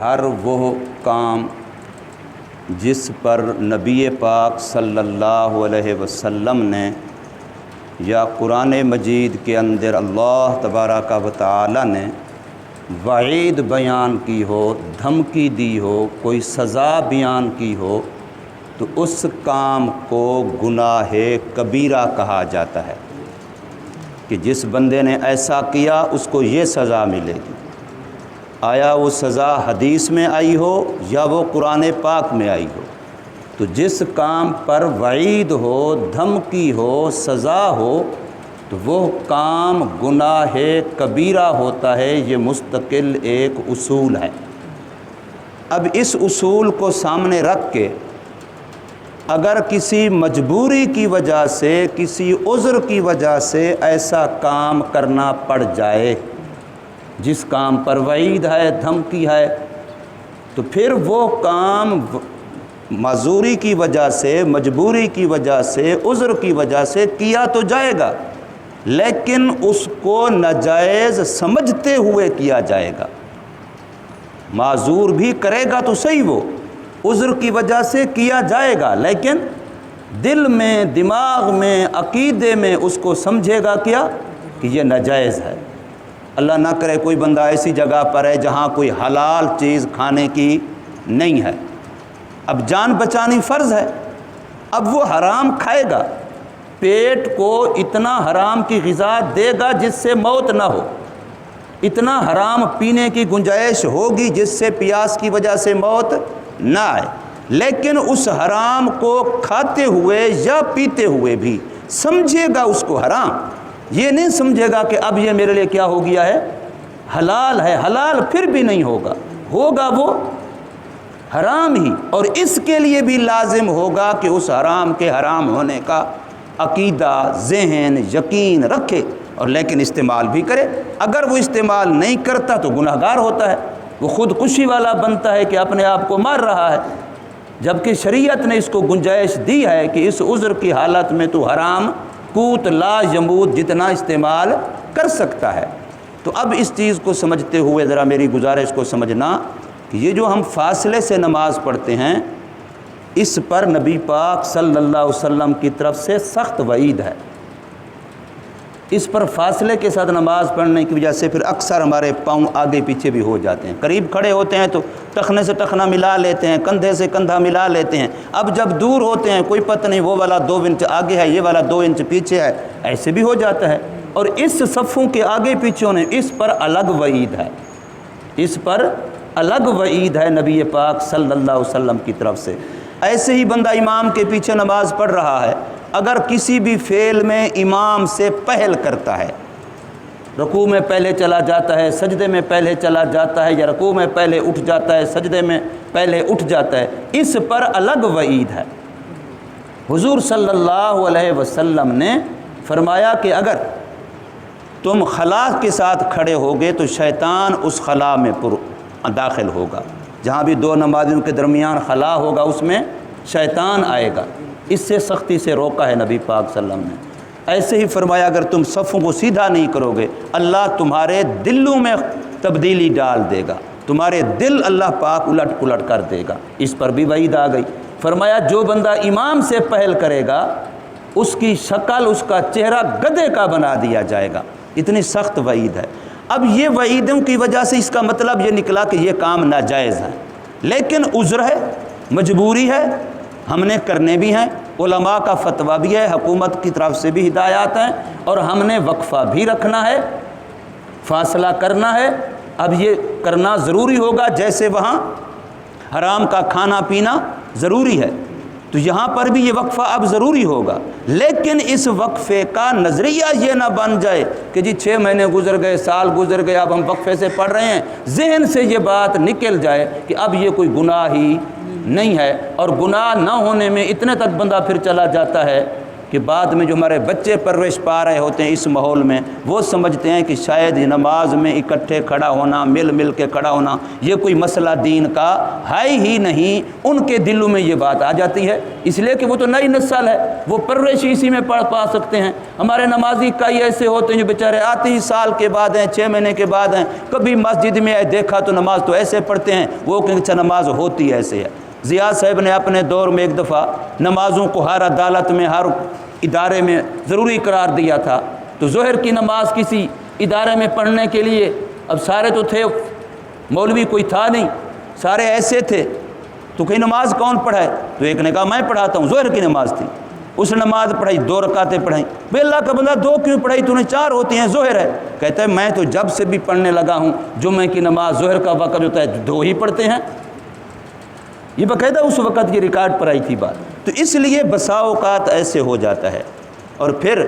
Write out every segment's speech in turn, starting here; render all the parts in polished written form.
ہر وہ کام جس پر نبی پاک صلی اللہ علیہ وسلم نے یا قرآن مجید کے اندر اللہ تبارک و تعالی نے وعید بیان کی ہو، دھمکی دی ہو، کوئی سزا بیان کی ہو، تو اس کام کو گناہ کبیرہ کہا جاتا ہے کہ جس بندے نے ایسا کیا اس کو یہ سزا ملے گی۔ آیا وہ سزا حدیث میں آئی ہو یا وہ قرآن پاک میں آئی ہو، تو جس کام پر وعید ہو، دھمکی ہو، سزا ہو، تو وہ کام گناہ کبیرہ ہوتا ہے۔ یہ مستقل ایک اصول ہے۔ اب اس اصول کو سامنے رکھ کے اگر کسی مجبوری کی وجہ سے، کسی عذر کی وجہ سے ایسا کام کرنا پڑ جائے جس کام پر وعید ہے، دھمکی ہے، تو پھر وہ کام معذوری کی وجہ سے، مجبوری کی وجہ سے، عذر کی وجہ سے کیا تو جائے گا، لیکن اس کو ناجائز سمجھتے ہوئے کیا جائے گا۔ معذور بھی کرے گا تو صحیح، وہ عذر کی وجہ سے کیا جائے گا، لیکن دل میں، دماغ میں، عقیدے میں اس کو سمجھے گا کیا کہ یہ ناجائز ہے۔ اللہ نہ کرے کوئی بندہ ایسی جگہ پر ہے جہاں کوئی حلال چیز کھانے کی نہیں ہے، اب جان بچانی فرض ہے، اب وہ حرام کھائے گا، پیٹ کو اتنا حرام کی غذا دے گا جس سے موت نہ ہو، اتنا حرام پینے کی گنجائش ہوگی جس سے پیاس کی وجہ سے موت نہ آئے، لیکن اس حرام کو کھاتے ہوئے یا پیتے ہوئے بھی سمجھے گا اس کو حرام، یہ نہیں سمجھے گا کہ اب یہ میرے لیے کیا ہو گیا ہے، حلال ہے۔ حلال پھر بھی نہیں ہوگا، ہوگا وہ حرام ہی، اور اس کے لیے بھی لازم ہوگا کہ اس حرام کے حرام ہونے کا عقیدہ، ذہن، یقین رکھے، اور لیکن استعمال بھی کرے۔ اگر وہ استعمال نہیں کرتا تو گناہ گار ہوتا ہے، وہ خودکشی والا بنتا ہے کہ اپنے آپ کو مار رہا ہے، جبکہ شریعت نے اس کو گنجائش دی ہے کہ اس عذر کی حالت میں تو حرام قوت لا یموت جتنا استعمال کر سکتا ہے۔ تو اب اس چیز کو سمجھتے ہوئے ذرا میری گزارش کو سمجھنا کہ یہ جو ہم فاصلے سے نماز پڑھتے ہیں، اس پر نبی پاک صلی اللہ علیہ وسلم کی طرف سے سخت وعید ہے۔ اس پر فاصلے کے ساتھ نماز پڑھنے کی وجہ سے پھر اکثر ہمارے پاؤں آگے پیچھے بھی ہو جاتے ہیں، قریب کھڑے ہوتے ہیں تو ٹخنے سے ٹخنا ملا لیتے ہیں، کندھے سے کندھا ملا لیتے ہیں، اب جب دور ہوتے ہیں کوئی پتہ نہیں وہ والا 2 انچ آگے ہے، یہ والا 2 انچ پیچھے ہے، ایسے بھی ہو جاتا ہے۔ اور اس صفوں کے آگے پیچھے ہونے، اس پر الگ وعید ہے، اس پر الگ وعید ہے نبی پاک صلی اللہ علیہ وسلم کی طرف سے۔ ایسے ہی بندہ امام کے پیچھے نماز پڑھ رہا ہے، اگر کسی بھی فعل میں امام سے پہل کرتا ہے، رکوع میں پہلے چلا جاتا ہے، سجدے میں پہلے چلا جاتا ہے، یا رکوع میں پہلے اٹھ جاتا ہے، سجدے میں پہلے اٹھ جاتا ہے، اس پر الگ وعید ہے۔ حضور صلی اللہ علیہ وسلم نے فرمایا کہ اگر تم خلا کے ساتھ کھڑے ہوگے تو شیطان اس خلا میں داخل ہوگا، جہاں بھی 2 نمازیوں کے درمیان خلا ہوگا اس میں شیطان آئے گا۔ اس سے سختی سے روکا ہے نبی پاک صلی اللہ علیہ وسلم نے۔ ایسے ہی فرمایا اگر تم صفوں کو سیدھا نہیں کرو گے، اللہ تمہارے دلوں میں تبدیلی ڈال دے گا، تمہارے دل اللہ پاک الٹ پلٹ کر دے گا، اس پر بھی وعید آ گئی۔ فرمایا جو بندہ امام سے پہل کرے گا اس کی شکل، اس کا چہرہ گدھے کا بنا دیا جائے گا، اتنی سخت وعید ہے۔ اب یہ وعیدوں کی وجہ سے اس کا مطلب یہ نکلا کہ یہ کام ناجائز ہے، لیکن عذر ہے، مجبوری ہے، ہم نے کرنے بھی ہیں، علماء کا فتویٰ بھی ہے، حکومت کی طرف سے بھی ہدایات ہیں، اور ہم نے وقفہ بھی رکھنا ہے، فاصلہ کرنا ہے۔ اب یہ کرنا ضروری ہوگا، جیسے وہاں حرام کا کھانا پینا ضروری ہے، تو یہاں پر بھی یہ وقفہ اب ضروری ہوگا، لیکن اس وقفے کا نظریہ یہ نہ بن جائے کہ جی 6 مہینے گزر گئے، سال گزر گئے، اب ہم وقفے سے پڑھ رہے ہیں، ذہن سے یہ بات نکل جائے کہ اب یہ کوئی گناہ ہی نہیں ہے، اور گناہ نہ ہونے میں اتنے تک بندہ پھر چلا جاتا ہے کہ بعد میں جو ہمارے بچے پرورش پا رہے ہوتے ہیں اس ماحول میں، وہ سمجھتے ہیں کہ شاید یہ نماز میں اکٹھے کھڑا ہونا، مل کے کھڑا ہونا، یہ کوئی مسئلہ دین کا ہے ہی نہیں۔ ان کے دلوں میں یہ بات آ جاتی ہے، اس لیے کہ وہ تو نئی نسل ہے، وہ پرورش اسی میں پا سکتے ہیں۔ ہمارے نمازی کئی ایسے ہوتے ہیں جو بیچارے آتے ہی سال کے بعد ہیں، 6 مہینے کے بعد ہیں، کبھی مسجد میں دیکھا تو نماز تو ایسے پڑھتے ہیں، وہ کہ اچھا نماز ہوتی ایسے ہے۔ ضیاء صاحب نے اپنے دور میں ایک دفعہ نمازوں کو ہر عدالت میں، ہر ادارے میں ضروری قرار دیا تھا، تو ظہر کی نماز کسی ادارے میں پڑھنے کے لیے، اب سارے تو تھے، مولوی کوئی تھا نہیں، سارے ایسے تھے، تو کہیں نماز کون پڑھائے؟ تو ایک نے کہا میں پڑھاتا ہوں، ظہر کی نماز تھی، اس نے نماز پڑھائی، 2 رکعتیں پڑھائیں۔ بے اللہ کا بندہ 2 کیوں پڑھائی؟ تو نے 4 ہوتی ہیں، ظہر ہے۔ کہتا ہے میں تو جب سے بھی پڑھنے لگا ہوں، جمعے کی نماز ظہر کا وقت ہوتا ہے 2 ہی پڑھتے ہیں۔ یہ باقاعدہ اس وقت کی ریکارڈ پر آئی تھی بات۔ تو اس لیے بسا اوقات ایسے ہو جاتا ہے، اور پھر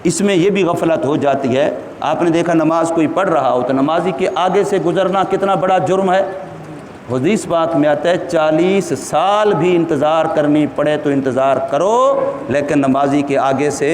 اس میں یہ بھی غفلت ہو جاتی ہے۔ آپ نے دیکھا نماز کوئی پڑھ رہا ہو تو نمازی کے آگے سے گزرنا کتنا بڑا جرم ہے۔ حدیث بات میں آتا ہے 40 سال بھی انتظار کرنی پڑے تو انتظار کرو، لیکن نمازی کے آگے سے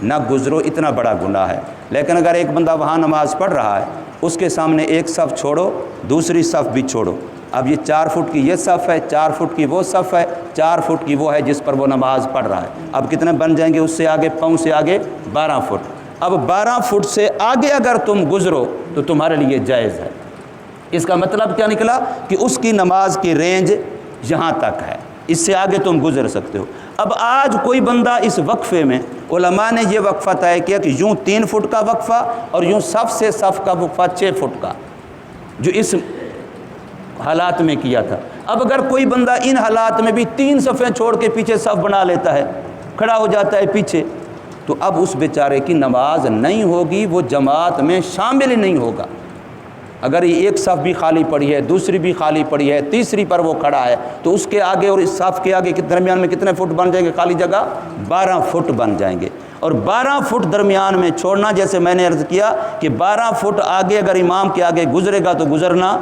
نہ گزرو، اتنا بڑا گناہ ہے۔ لیکن اگر ایک بندہ وہاں نماز پڑھ رہا ہے، اس کے سامنے ایک صف چھوڑو، دوسری صف بھی چھوڑو، اب یہ 4 فٹ کی یہ صف ہے، 4 فٹ کی وہ صف ہے، 4 فٹ کی وہ ہے جس پر وہ نماز پڑھ رہا ہے، اب کتنے بن جائیں گے اس سے آگے؟ پاؤں سے آگے 12 فٹ۔ اب 12 فٹ سے آگے اگر تم گزرو تو تمہارے لیے جائز ہے۔ اس کا مطلب کیا نکلا کہ اس کی نماز کی رینج یہاں تک ہے، اس سے آگے تم گزر سکتے ہو۔ اب آج کوئی بندہ اس وقفے میں، علماء نے یہ وقفہ طے کیا کہ یوں 3 فٹ کا وقفہ اور یوں صف سے صف کا وقفہ 6 فٹ کا، جو اس حالات میں کیا تھا۔ اب اگر کوئی بندہ ان حالات میں بھی 3 صفیں چھوڑ کے پیچھے صف بنا لیتا ہے، کھڑا ہو جاتا ہے پیچھے، تو اب اس بیچارے کی نماز نہیں ہوگی، وہ جماعت میں شامل ہی نہیں ہوگا۔ اگر یہ ایک صف بھی خالی پڑی ہے، دوسری بھی خالی پڑی ہے، تیسری پر وہ کھڑا ہے، تو اس کے آگے اور اس صف کے آگے کے درمیان میں کتنے فٹ بن جائیں گے خالی جگہ؟ 12 فٹ بن جائیں گے۔ اور 12 فٹ درمیان میں چھوڑنا، جیسے میں نے عرض کیا کہ 12 فٹ آگے اگر امام کے آگے گزرے گا تو گزرنا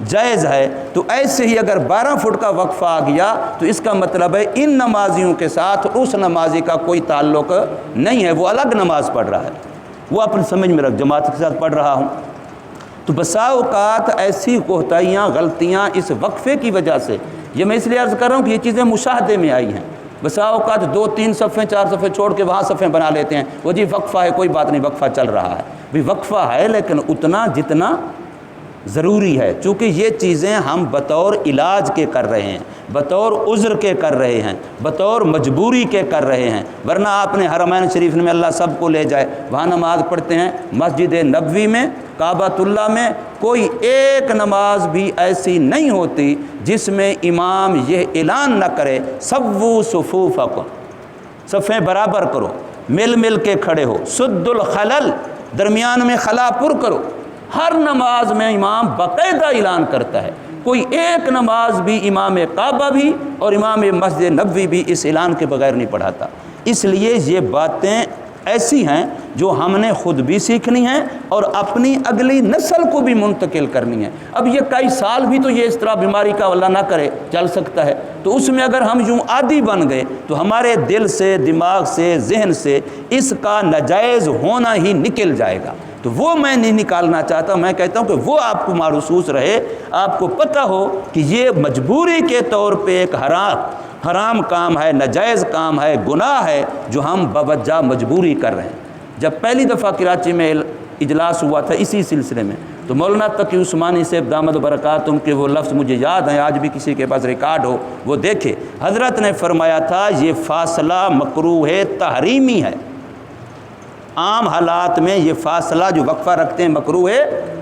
جائز ہے، تو ایسے ہی اگر 12 فٹ کا وقفہ آ گیا تو اس کا مطلب ہے ان نمازیوں کے ساتھ اس نمازی کا کوئی تعلق نہیں ہے، وہ الگ نماز پڑھ رہا ہے، وہ اپنی سمجھ میں رکھ، جماعت کے ساتھ پڑھ رہا ہوں۔ تو بسا اوقات ایسی کوتاہیاں، غلطیاں اس وقفے کی وجہ سے، یہ میں اس لیے عرض کر رہا ہوں کہ یہ چیزیں مشاہدے میں آئی ہیں۔ بسا اوقات 2-3 صفیں 4 صفیں چھوڑ کے وہاں صفیں بنا لیتے ہیں، وہ جی وقفہ ہے، کوئی بات نہیں، وقفہ چل رہا ہے۔ بھی وقفہ ہے لیکن اتنا جتنا ضروری ہے، چونکہ یہ چیزیں ہم بطور علاج کے کر رہے ہیں، بطور عذر کے کر رہے ہیں، بطور مجبوری کے کر رہے ہیں، ورنہ آپ نے حرمین شریف میں اللہ سب کو لے جائے، وہاں نماز پڑھتے ہیں، مسجد نبوی میں، کعبۃ اللہ میں کوئی ایک نماز بھی ایسی نہیں ہوتی جس میں امام یہ اعلان نہ کرے سووا صفوفکم، صفیں برابر کرو، مل کے کھڑے ہو، سد الخلل، درمیان میں خلا پر کرو۔ ہر نماز میں امام باقاعدہ اعلان کرتا ہے، کوئی ایک نماز بھی امام کعبہ بھی اور امام مسجد نبوی بھی اس اعلان کے بغیر نہیں پڑھاتا۔ اس لیے یہ باتیں ایسی ہیں جو ہم نے خود بھی سیکھنی ہیں اور اپنی اگلی نسل کو بھی منتقل کرنی ہے۔ اب یہ کئی سال بھی تو یہ اس طرح بیماری کا اللہ نہ کرے چل سکتا ہے، تو اس میں اگر ہم یوں عادی بن گئے تو ہمارے دل سے، دماغ سے، ذہن سے اس کا ناجائز ہونا ہی نکل جائے گا۔ تو وہ میں نہیں نکالنا چاہتا، میں کہتا ہوں کہ وہ آپ کو محسوس رہے، آپ کو پتہ ہو کہ یہ مجبوری کے طور پہ ایک حرام کام ہے، ناجائز کام ہے، گناہ ہے جو ہم بوجہ مجبوری کر رہے ہیں۔ جب پہلی دفعہ کراچی میں اجلاس ہوا تھا اسی سلسلے میں، تو مولانا تقی عثمانی سے دامت برکاتہم کے وہ لفظ مجھے یاد ہیں، آج بھی کسی کے پاس ریکارڈ ہو وہ دیکھے۔ حضرت نے فرمایا تھا یہ فاصلہ مکروہ تحریمی ہے، عام حالات میں یہ فاصلہ جو وقفہ رکھتے ہیں مکروہ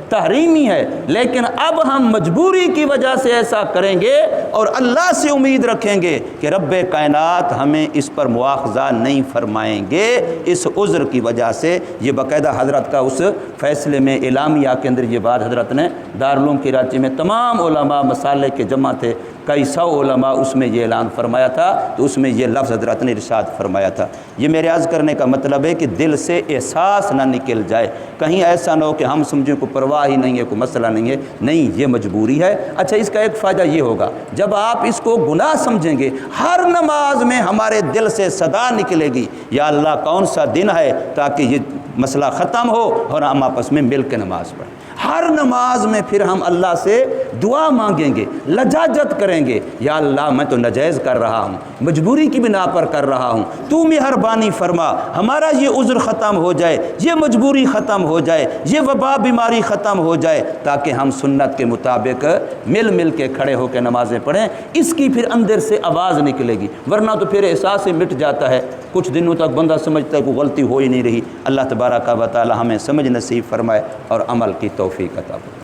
تحریمی ہے، لیکن اب ہم مجبوری کی وجہ سے ایسا کریں گے اور اللہ سے امید رکھیں گے کہ رب کائنات ہمیں اس پر مواخذہ نہیں فرمائیں گے، اس عذر کی وجہ سے۔ یہ باقاعدہ حضرت کا اس فیصلے میں اعلامیہ کے اندر یہ بات حضرت نے دارالعلوم کراچی میں تمام علماء مسالے کے جمع تھے، کئی 100 علماء، اس میں یہ اعلان فرمایا تھا، تو اس میں یہ لفظ حضرت نے ارشاد فرمایا تھا۔ یہ میرے عرض کرنے کا مطلب ہے کہ دل سے احساس نہ نکل جائے، کہیں ایسا نہ ہو کہ ہم سمجھیں کو پرواہ پرواہ ہی نہیں ہے، کوئی مسئلہ نہیں ہے، نہیں یہ مجبوری ہے۔ اچھا اس کا ایک فائدہ یہ ہوگا، جب آپ اس کو گناہ سمجھیں گے، ہر نماز میں ہمارے دل سے صدا نکلے گی، یا اللہ کون سا دن ہے تاکہ یہ مسئلہ ختم ہو اور ہم آپس میں مل کے نماز پڑھیں۔ ہر نماز میں پھر ہم اللہ سے دعا مانگیں گے، لجاجت کریں گے، یا اللہ میں تو ناجائز کر رہا ہوں، مجبوری کی بنا پر کر رہا ہوں، تو مہربانی فرما، ہمارا یہ عذر ختم ہو جائے، یہ مجبوری ختم ہو جائے، یہ وبا بیماری ختم ہو جائے، تاکہ ہم سنت کے مطابق مل کے کھڑے ہو کے نمازیں پڑھیں۔ اس کی پھر اندر سے آواز نکلے گی، ورنہ تو پھر احساس ہی مٹ جاتا ہے، کچھ دنوں تک بندہ سمجھتا ہے کوئی غلطی ہو ہی نہیں رہی۔ اللہ تبارک و تعالی ہمیں سمجھ نصیب فرمائے اور عمل کی توفیق عطا فرمائے۔